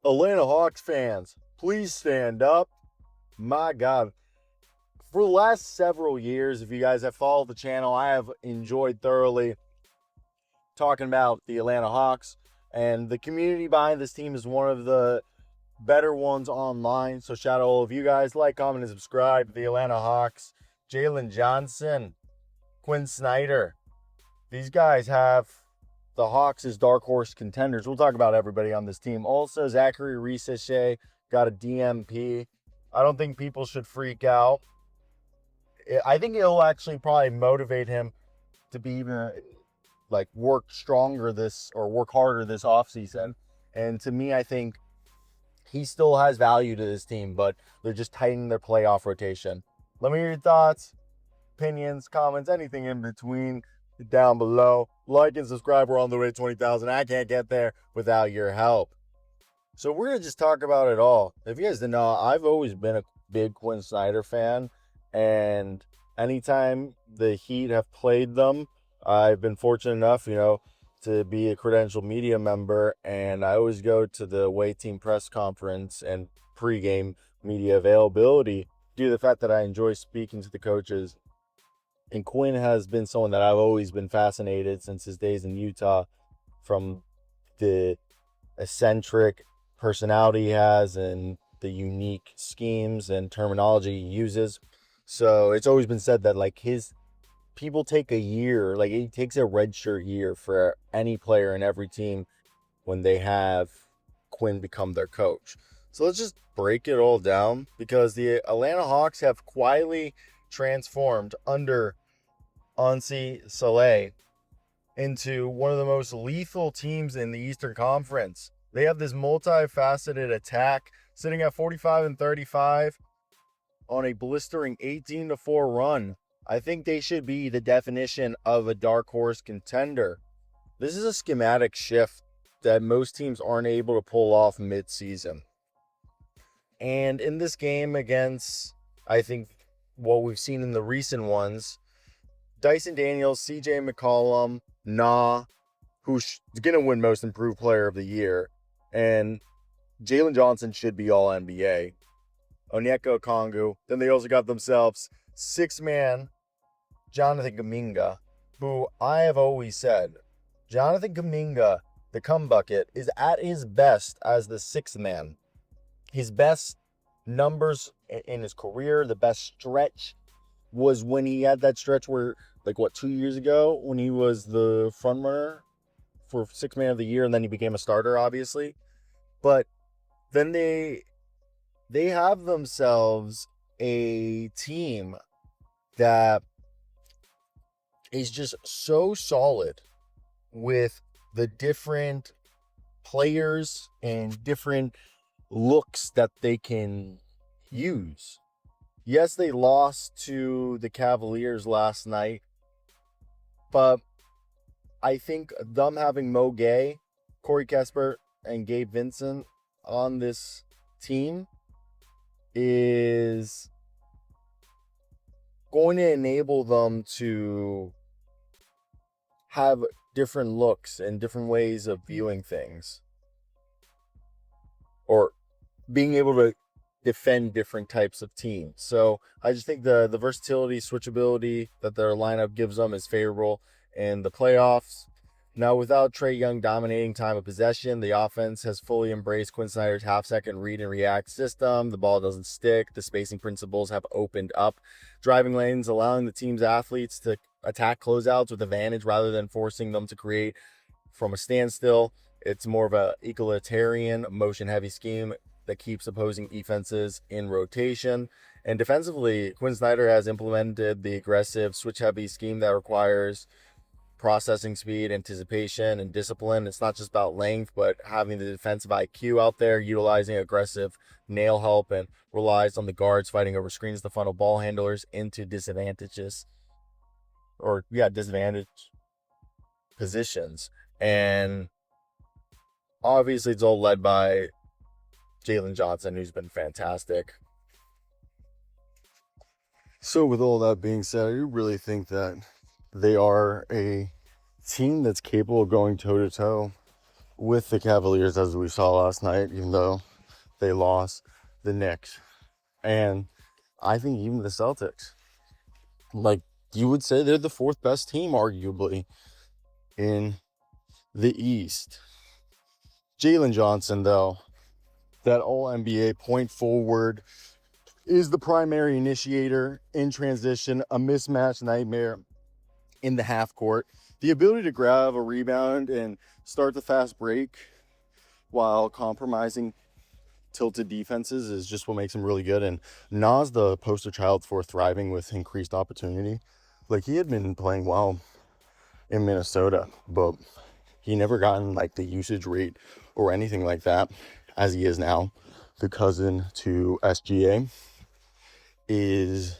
Atlanta Hawks fans, please stand up. My God. For the last several years, if you guys have followed the channel, I have enjoyed thoroughly talking about the Atlanta Hawks. And the community behind this team is one of the better ones online. So shout out all of you guys. Like, comment, and subscribe to the Atlanta Hawks. Jalen Johnson, Quinn Snyder. These guys have the Hawks as dark horse contenders. We'll talk about everybody on this team. Also, Zachary Reese got a DMP. I don't think people should freak out. I think it'll actually probably motivate him to be even like work harder this offseason. And to me, I think he still has value to this team, but they're just tightening their playoff rotation. Let me hear your thoughts, opinions, comments, anything in between down below. Like and subscribe. We're on the way to 20,000. I can't get there without your help. So we're going to just talk about it all. If you guys didn't know, I've always been a big Quinn Snyder fan. And anytime the Heat have played them, I've been fortunate enough, to be a credentialed media member. And I always go to the away team press conference and pregame media availability due to the fact that I enjoy speaking to the coaches. And Quinn has been someone that I've always been fascinated since his days in Utah, from the eccentric personality he has and the unique schemes and terminology he uses. So it's always been said that people take a year, it takes a redshirt year for any player in every team when they have Quinn become their coach. So let's just break it all down, because the Atlanta Hawks have quietly transformed under Onsi Saleh into one of the most lethal teams in the Eastern Conference. They have this multifaceted attack, sitting at 45-35 on a blistering 18-4 run. I think they should be the definition of a dark horse contender. This is a schematic shift that most teams aren't able to pull off mid-season. And in this game against, I think, what we've seen in the recent ones, Dyson Daniels, CJ McCollum, who's going to win Most Improved Player of the Year, and Jalen Johnson should be all NBA. Onyeka Okongwu. Then they also got themselves six-man Jonathan Kuminga, who I have always said, Jonathan Kuminga, the cum bucket, is at his best as the sixth man. His best numbers in his career, the best stretch, was when he had that stretch where, 2 years ago, when he was the front runner for sixth man of the year, and then he became a starter, obviously. But then they have themselves a team that is just so solid with the different players and different looks that they can use. Yes, they lost to the Cavaliers last night, but I think them having Mo Gay, Corey Kispert, and Gabe Vincent on this team is going to enable them to have different looks and different ways of viewing things, or being able to defend different types of teams. So I just think the versatility, switchability that their lineup gives them is favorable in the playoffs. Now, without Trae Young dominating time of possession, the offense has fully embraced Quinn Snyder's half-second read and react system. The ball doesn't stick. The spacing principles have opened up driving lanes, allowing the team's athletes to attack closeouts with advantage rather than forcing them to create from a standstill. It's more of a egalitarian, motion-heavy scheme that keeps opposing defenses in rotation. And defensively, Quinn Snyder has implemented the aggressive, switch-heavy scheme that requires processing speed, anticipation, and discipline. It's not just about length, but having the defensive IQ out there, utilizing aggressive nail help, and relies on the guards fighting over screens to funnel ball handlers into disadvantaged positions. And obviously it's all led by Jalen Johnson, who's been fantastic. So with all that being said, I really think that they are a team that's capable of going toe-to-toe with the Cavaliers, as we saw last night, even though they lost, the Knicks, and I think even the Celtics. Like, you would say they're the fourth best team, arguably, in the East. Jalen Johnson, though, that all-NBA point forward, is the primary initiator in transition, a mismatch nightmare in the half court. The ability to grab a rebound and start the fast break while compromising tilted defenses is just what makes him really good. And Nas, the poster child for thriving with increased opportunity. Like, he had been playing well in Minnesota, but he never gotten like the usage rate or anything like that as he is now. The cousin to SGA is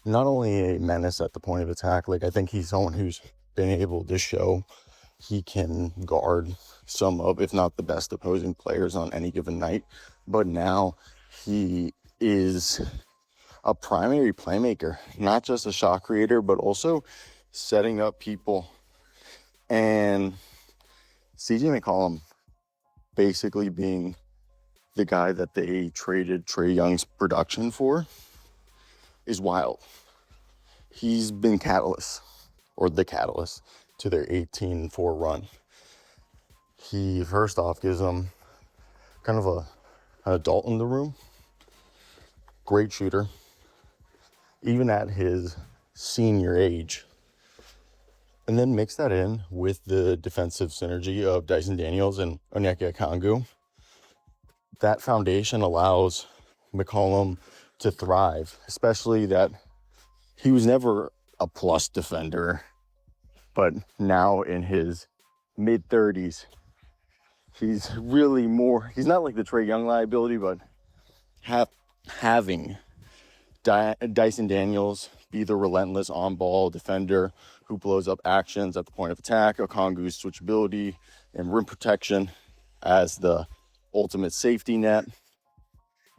not only a menace at the point of attack, like I think he's someone who's been able to show he can guard some of, if not the best opposing players on any given night. But now he is a primary playmaker, not just a shot creator, but also setting up people. And CJ McCollum basically being the guy that they traded Trae Young's production for is wild. He's been the catalyst to their 18-4 run. He, first off, gives them kind of an adult in the room. Great shooter. Even at his senior age. And then mix that in with the defensive synergy of Dyson Daniels and Onyeka Okongwu. That foundation allows McCollum to thrive, especially that he was never a plus defender, but now in his mid-30s, he's really more, he's not like the Trae Young liability, but having Dyson Daniels be the relentless on-ball defender who blows up actions at the point of attack, Okongwu's switchability and rim protection as the ultimate safety net.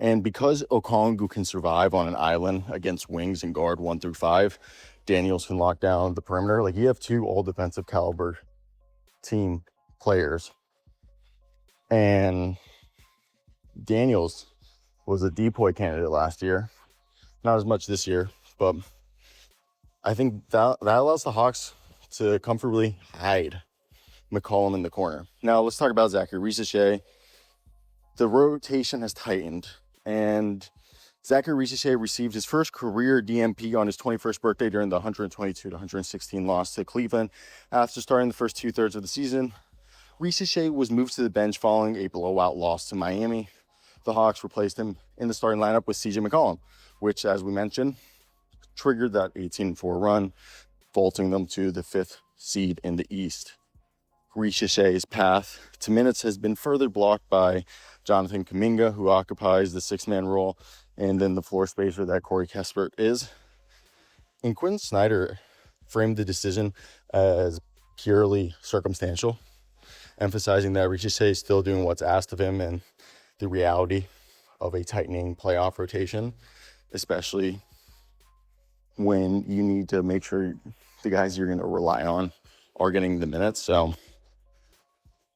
And because Okongwu can survive on an island against wings and guard 1 through 5, Daniels can lock down the perimeter. Like, you have two all-defensive caliber team players. And Daniels was a depoy candidate last year. Not as much this year, but I think that allows the Hawks to comfortably hide McCollum in the corner. Now, let's talk about Zachary Reese. The rotation has tightened, and Zachary Reese received his first career DMP on his 21st birthday during the 122-116 loss to Cleveland. After starting the first two-thirds of the season, Reese was moved to the bench following a blowout loss to Miami. The Hawks replaced him in the starting lineup with CJ McCollum, which, as we mentioned, triggered that 18-4 run, vaulting them to the 5th seed in the East. Reese's path to minutes has been further blocked by Jonathan Kuminga, who occupies the 6-man role, and then the floor spacer that Corey Kispert is. And Quinn Snyder framed the decision as purely circumstantial, emphasizing that Reese is still doing what's asked of him and the reality of a tightening playoff rotation, especially when you need to make sure the guys you're going to rely on are getting the minutes. So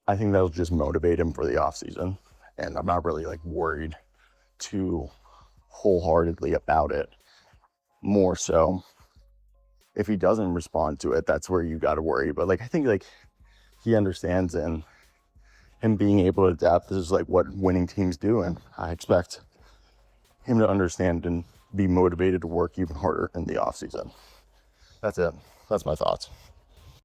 I think that'll just motivate him for the offseason. And I'm not really worried too wholeheartedly about it. More so, if he doesn't respond to it, that's where you got to worry. But I think he understands, and him being able to adapt, this is what winning teams do. And I expect him to understand and be motivated to work even harder in the offseason. That's it. That's my thoughts.